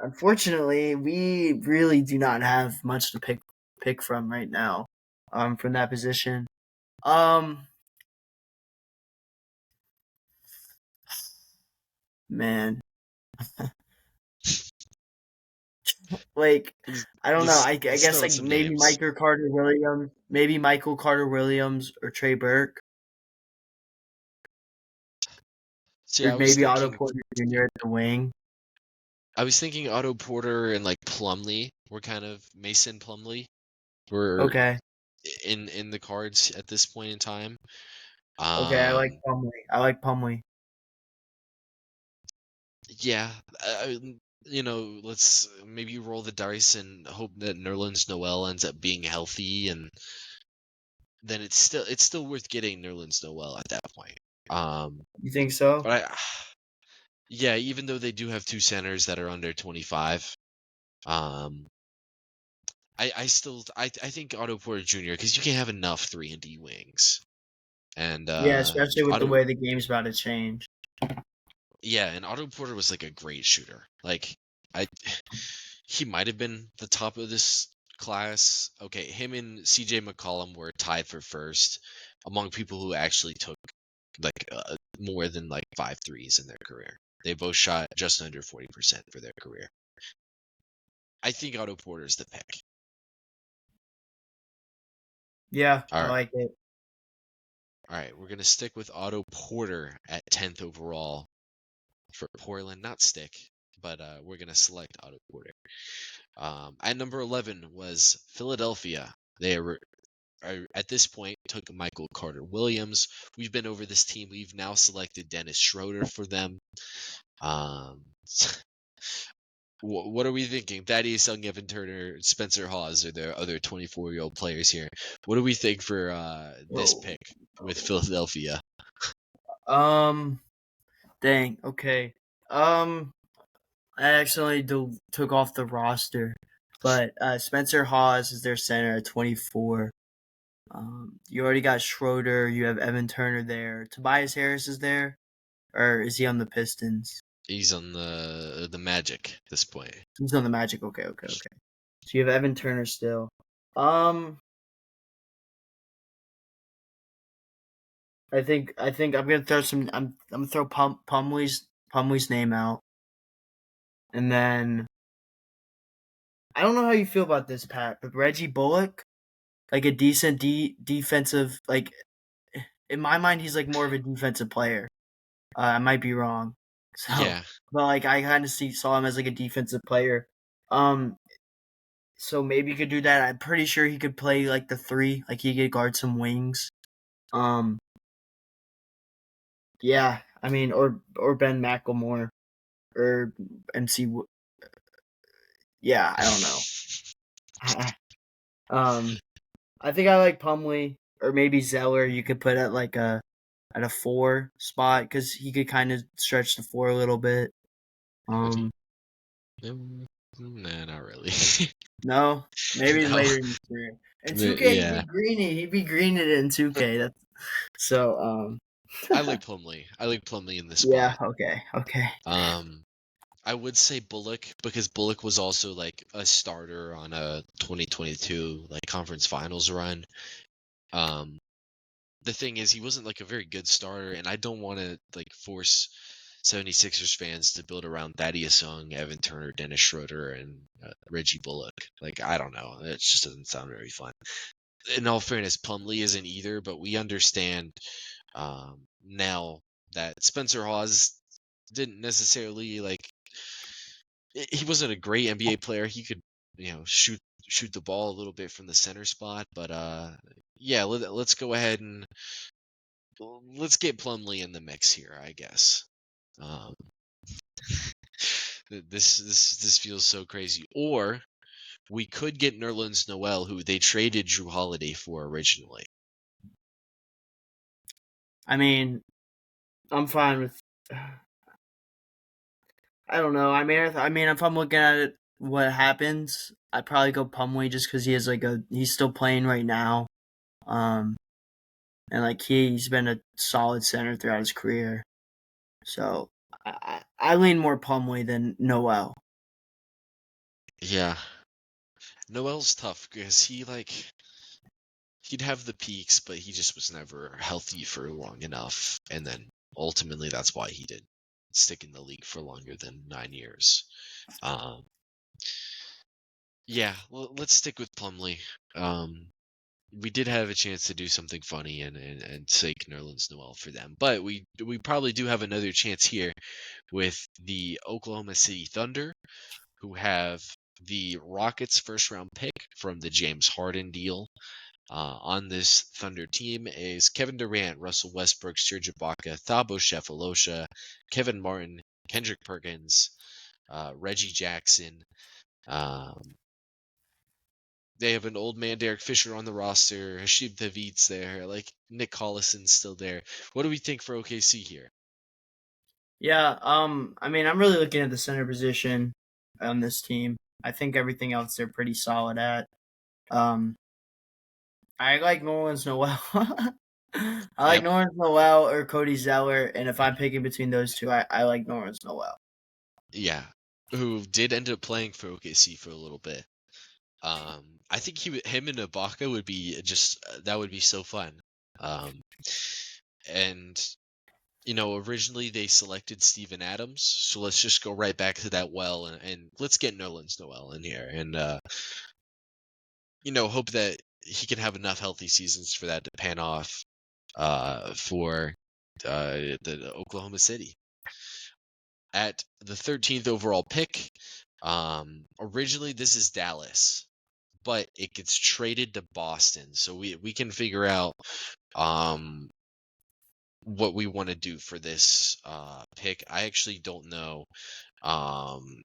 Unfortunately, we really do not have much to pick from right now, from that position. Um, man, like I don't know. I Let's guess throw in like some names. Maybe Michael Carter Williams or Trey Burke, See, or maybe Otto Porter Jr. at the wing. I was thinking Otto Porter and like Plumlee were kind of Mason Plumlee were Okay, in the cards at this point in time. okay, I like Um, Plumlee. I like Plumlee. yeah, let's maybe roll the dice and hope that Nerlens Noel ends up being healthy, and then it's still worth getting Nerlens Noel at that point. Um, You think so? but yeah, even though they do have two centers that are under 25, um, I think Otto Porter Jr. because you can't have enough 3-and-D wings, and Yeah, especially with the Otto way the game's about to change. yeah, and Otto Porter was like a great shooter. Like I he might have been the top of this class. Okay, him and CJ McCollum were tied for first among people who actually took like more than like 5 threes in their career. They both shot just under 40% for their career. I think Otto Porter's the pick. Yeah, All I right. like it. All right, we're going to stick with Otto Porter at 10th overall for Portland, not stick, but we're going to select Otto Porter. At number 11 was Philadelphia. At this point took Michael Carter Williams. We've been over this team. We've now selected Dennis Schroeder for them. Um, what are we thinking? Thaddeus Young, Evan Turner, Spencer Hawes are the other 24-year-old players here. What do we think for this Oh, pick with Philadelphia? Dang. Okay. I accidentally took off the roster, but Spencer Hawes is their center at 24. You already got Schroeder. You have Evan Turner there. Tobias Harris is there, or is he on the Pistons? He's on the Magic at this point. He's on the Magic. Okay. So you have Evan Turner still. Um, I think I'm gonna throw some. I'm gonna throw Pumley's name out, and then I don't know how you feel about this, Pat, but Reggie Bullock, like a decent defensive, like in my mind, he's like more of a defensive player. I might be wrong, so Yeah, but like I kind of saw him as like a defensive player. Um, so maybe you could do that. I'm pretty sure he could play like the three, like he could guard some wings. Um, yeah, I mean, or Ben McLemore or MC. Yeah, I don't know. um, I think I like Pumley or maybe Zeller. You could put at like a 4 spot because he could kind of stretch the floor a little bit. could he? Um, Nah, not really. no, maybe No, later in his career. In 2K, he'd yeah. be greeny. He'd be greened in 2K. That's so. I like Plumlee. I like Plumlee in this Yeah. spot. Okay. Um, I would say Bullock because Bullock was also like a starter on a 2022 like conference finals run. Um, the thing is he wasn't like a very good starter, and I don't want to like force 76ers fans to build around Thaddeus Young, Evan Turner, Dennis Schroeder, and Reggie Bullock. Like I don't know, it just doesn't sound very fun. In all fairness, Plumlee isn't either, but we understand now that Spencer Hawes didn't necessarily like he wasn't a great NBA player. He could, shoot the ball a little bit from the center spot, but yeah, let's go ahead and let's get Plumlee in the mix here, I guess. Um, this feels so crazy. Or we could get Nerlens Noel, who they traded Drew Holiday for originally. I mean, I'm fine with. I don't know. I mean, if I'm looking at it, what happens, I'd probably go Pumley just because he has he's still playing right now. Um, and like he's been a solid center throughout his career. So I lean more Plumlee than Noel. Yeah, Noel's tough because he'd have the peaks, but he just was never healthy for long enough, and then ultimately that's why he did stick in the league for longer than 9 years. Um, yeah, let's stick with Plumlee. We did have a chance to do something funny and take Nerlens Noel for them, but we probably do have another chance here with the Oklahoma City Thunder, who have the Rockets' first round pick from the James Harden deal. On this Thunder team is Kevin Durant, Russell Westbrook, Serge Ibaka, Thabo Cephalosha, Kevin Martin, Kendrick Perkins, Reggie Jackson. Um, they have an old man Derek Fisher on the roster. Hashib Thabeet's there. Like Nick Collison's still there. What do we think for OKC here? Yeah. I mean, I'm really looking at the center position on this team. I think everything else they're pretty solid at. Um, I like Nerlens Noel. I like Yep. Nerlens Noel or Cody Zeller, and if I'm picking between those two, I like Nerlens Noel. Yeah. Who did end up playing for OKC for a little bit. I think him and Ibaka would be just that would be so fun. Um, and originally they selected Steven Adams, so let's just go right back to that well and let's get Nerlens Noel in here and hope that he can have enough healthy seasons for that to pan off for the Oklahoma City. At the 13th overall pick, originally this is Dallas, but it gets traded to Boston, so we can figure out what we want to do for this pick. I actually don't know um,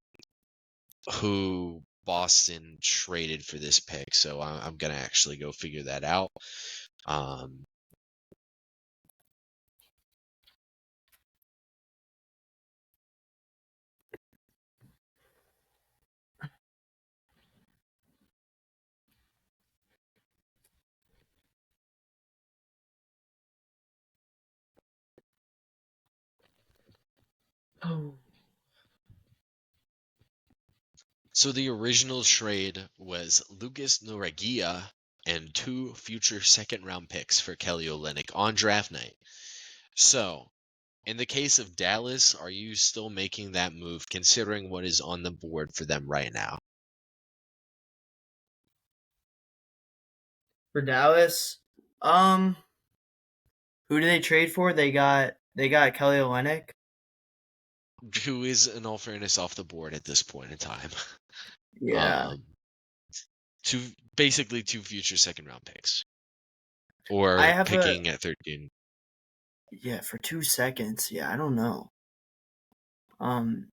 who Boston traded for this pick, so I'm gonna actually go figure that out. Um, Oh. So the original trade was Lucas Noregia and 2 future second-round picks for Kelly Olynyk on draft night. So, in the case of Dallas, are you still making that move considering what is on the board for them right now? For Dallas, who do they trade for? They got Kelly Olynyk. Who is, in all fairness, off the board at this point in time. Yeah, Um, basically 2 future second-round picks, I or have a picking at 13. yeah for 2 seconds. Yeah, I don't know. Um,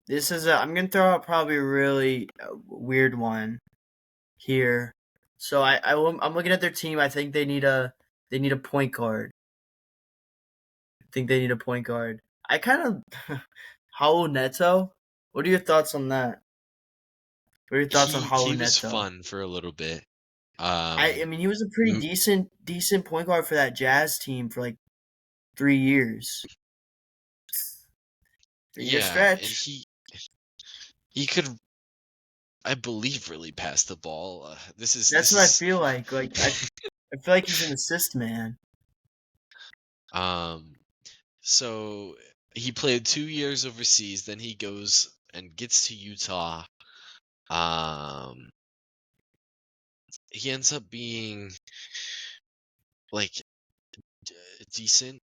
this is a. I'm gonna throw out probably a really weird one here. So I'm looking at their team. I think they need a point guard. I think they need a point guard. I kind of Howell Neto. What are your thoughts on that? What are your thoughts on Howell He was Neto? fun for a little bit. I mean he was a pretty M- decent point guard for that Jazz team for like 3 years. 3 year yeah, and stretch. he could, I believe, really pass the ball. That's This what I is feel like. I feel like he's an assist man. um so he played 2 years overseas, then he goes and gets to Utah. Um he ends up being like decent.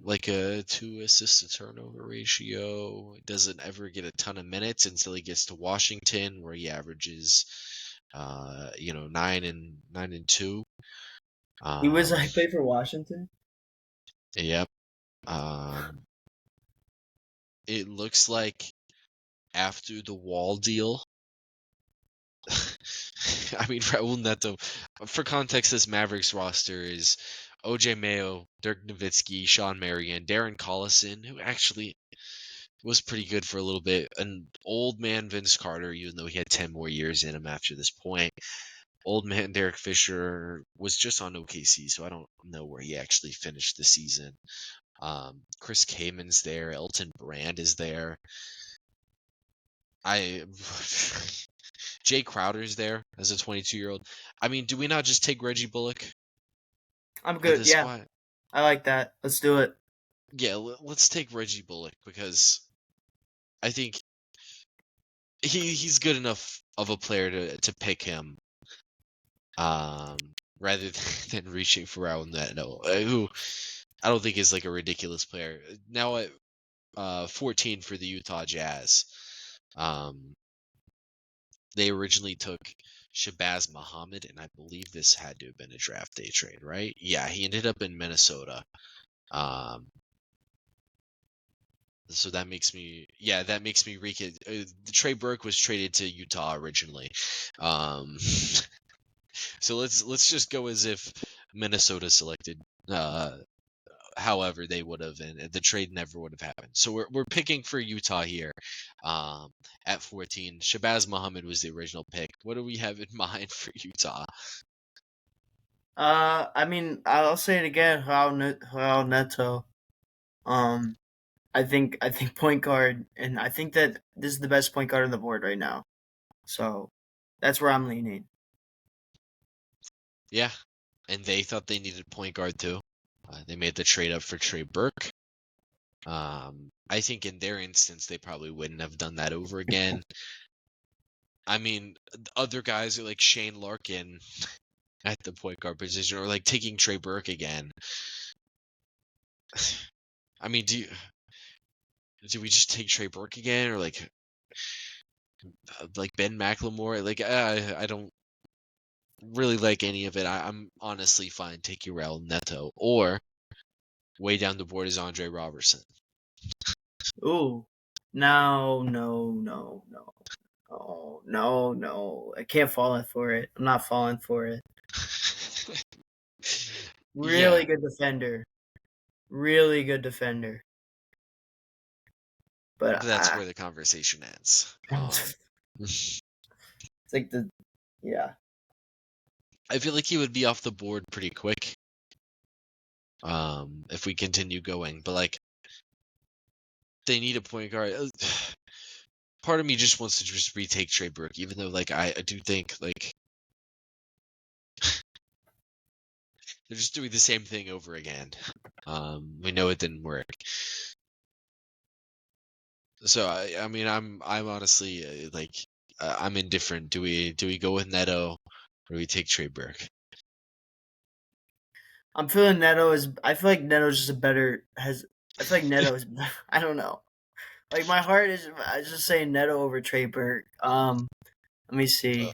Like a 2 assist to turnover ratio. Doesn't ever get a ton of minutes until he gets to Washington, where he averages 9 and 2. I Um played for Washington. yep. Um it looks like after the Wall deal, I mean, Raul Neto, for context, this Mavericks roster is OJ Mayo, Dirk Nowitzki, Sean Marion, Darren Collison, who actually was pretty good for a little bit, an old man Vince Carter, even though he had 10 more years in him after this point. Old man Derek Fisher was just on OKC, so I don't know where he actually finished the season. Chris Kamen's there, Elton Brand is there. I Jay Crowder's there as a 22-year-old. I mean, do we not just take Reggie Bullock I'm at good. this Yeah, spot? I like that. Let's do it. Yeah, let's take Reggie Bullock because I think he's good enough of a player to pick him, rather than reaching for Raul Neto, who I don't think is like a ridiculous player. Now at 14 for the Utah Jazz, um, they originally took Shabazz Muhammad, and I believe this had to have been a draft day trade, right? Yeah, he ended up in Minnesota. Um, so that makes me Trey Burke was traded to Utah originally. Um, so let's just go as if Minnesota selected however they would have, and the trade never would have happened. So we're picking for Utah here, um, at 14. Shabazz Muhammad was the original pick. What do we have in mind for Utah? I mean, I'll say it again. How Neto. Um, I think point guard, and I think that this is the best point guard on the board right now. So that's where I'm leaning. Yeah, and they thought they needed point guard too. They made the trade up for Trey Burke. I think in their instance, they probably wouldn't have done that over again. I mean, other guys are like Shane Larkin at the point guard position, or like taking Trey Burke again. I mean, do we just take Trey Burke again, or like Ben McLemore? Like I don't really like any of it. I'm honestly fine taking Raul Neto, or way down the board is Andre Robertson. Ooh, no. I can't fall for it. I'm not falling for it. Yeah, Really good defender. Really good defender. But but that's where the conversation ends. it's like the yeah. I feel like he would be off the board pretty quick, if we continue going. But like, they need a point guard. Part of me just wants to just retake Trey Burke, even though like I do think like they're just doing the same thing over again. We know it didn't work. So I mean I'm honestly like I'm indifferent. Do we go with Neto or do we take Trey Burke? I'm feeling Neto is. I feel like Neto's just a better. I feel like Neto is. I don't know. Like my heart is. I just saying Neto over Trey Burke. Let me see.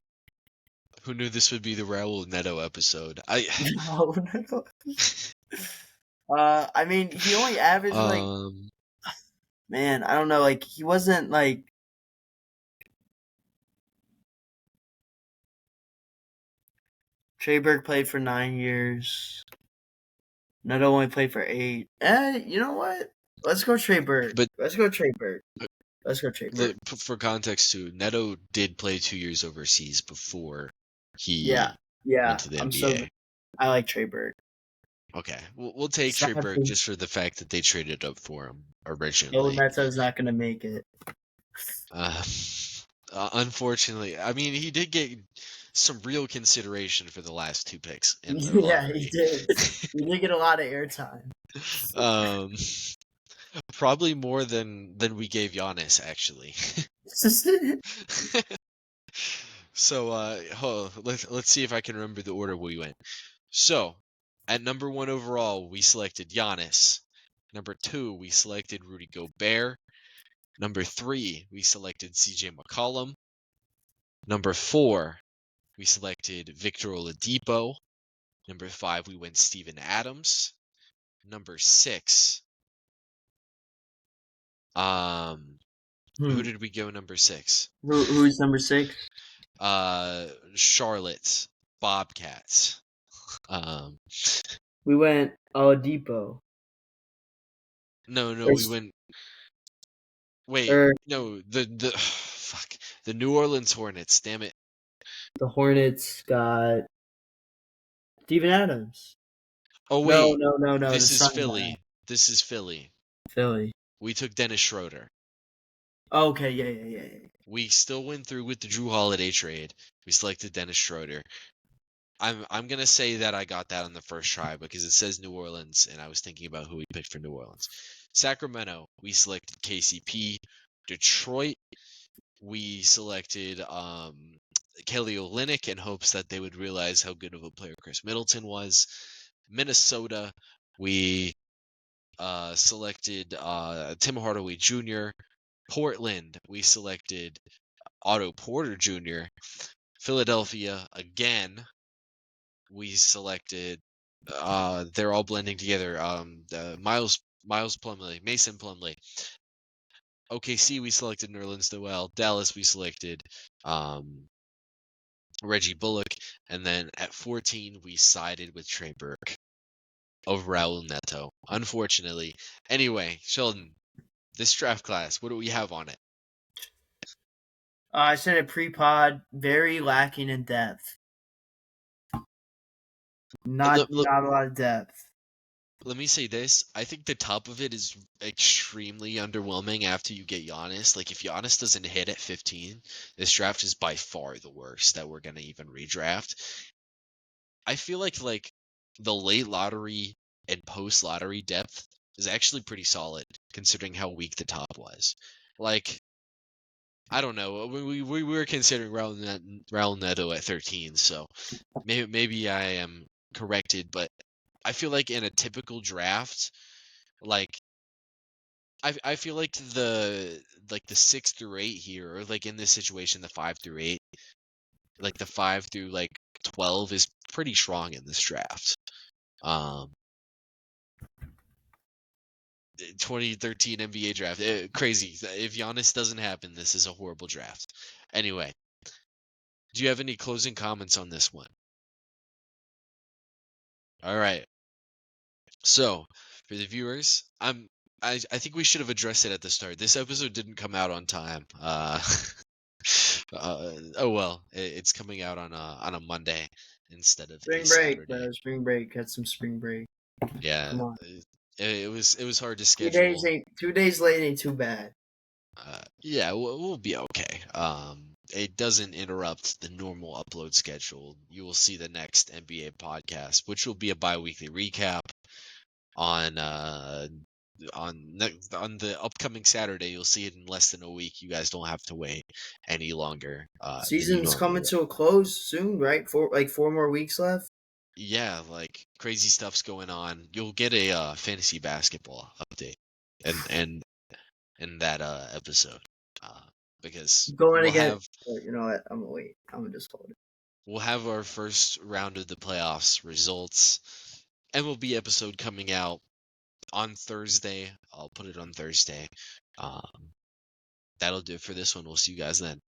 Who knew this would be the Raul Neto episode? No, Neto. I mean, he only averaged like. Man, I don't know. Like he wasn't like. Trey Burke played for 9 years. Neto only played for 8. You know what? Let's go Trey Burke. But Let's go Trey Burke. Let's go Trey Burke. for context too, Neto did play 2 years overseas before Yeah, he yeah. went to the I'm NBA. I like Trey Burke. Okay, we'll take Trey Burke just for the fact that they traded up for him originally. Neto's not going to make it. Unfortunately, I mean he did get some real consideration for the last 2 picks in the Yeah, lottery. he did. He did get a lot of airtime. Probably more than we gave Giannis actually. So let's see if I can remember the order we went. So at number 1 overall, we selected Giannis. Number 2, we selected Rudy Gobert. Number 3, we selected CJ McCollum. Number 4, we selected Victor Oladipo. Number 5, we went Steven Adams. Number 6, who did we go number 6? Who's number 6? Charlotte Bobcats. We went Oladipo. No, we went. Wait, no, the fuck, the New Orleans Hornets. Damn it. The Hornets got Steven Adams. Oh wait, no. This is Philly. This is Philly. Philly. We took Dennis Schroeder. Okay, yeah. We still went through with the Drew Holiday trade. We selected Dennis Schroeder. I'm gonna say that I got that on the first try because it says New Orleans, and I was thinking about who we picked for New Orleans. Sacramento, we selected KCP. Detroit, we selected Kelly Olynyk in hopes that they would realize how good of a player Chris Middleton was. Minnesota, we selected Tim Hardaway Jr. Portland, we selected Otto Porter Jr. Philadelphia, again, we selected. They're all blending together. Miles Plumlee, Mason Plumlee. OKC, we selected Nerlens Noel. Dallas, we selected Reggie Bullock, and then at 14, we sided with Trey Burke over Raul Neto. Unfortunately. Anyway, Sheldon, this draft class, what do we have on it? I said it pre-pod, very lacking in depth. Not a lot of depth. Let me say this. I think the top of it is extremely underwhelming after you get Giannis. Like, if Giannis doesn't hit at 15, this draft is by far the worst that we're going to even redraft. I feel like the late lottery and post-lottery depth is actually pretty solid, considering how weak the top was. Like, I don't know. We were considering Raul Neto at 13, so maybe I am corrected, but I feel like in a typical draft, like I feel like the 6 through 8 here, or like in this situation, the 5 through 8, like the 5 through 12 is pretty strong in this draft. 2013 NBA draft, crazy. If Giannis doesn't happen, this is a horrible draft. Anyway, do you have any closing comments on this one? All right. So, for the viewers, I think we should have addressed it at the start. This episode didn't come out on time. Oh well, it's coming out on a Monday instead of Spring a break, Saturday. bro. Spring break. Got some spring break. Yeah, It was hard to 2 days schedule. ain't 2 days late ain't too bad. Yeah, we'll be okay. It doesn't interrupt the normal upload schedule. You will see the next NBA podcast, which will be a bi-weekly recap on on the upcoming Saturday. You'll see it in less than a week. You guys don't have to wait any longer than you Season's normally coming would. to a close soon, right? 4 more weeks left. Yeah, like crazy stuff's going on. You'll get a fantasy basketball update, and in that episode, uh, because Going against. You know what? I'm gonna wait. I'm gonna just hold it. we'll have our first round of the playoffs results. MLB episode coming out on Thursday. I'll put it on Thursday. Um, that'll do it for this one. We'll see you guys then.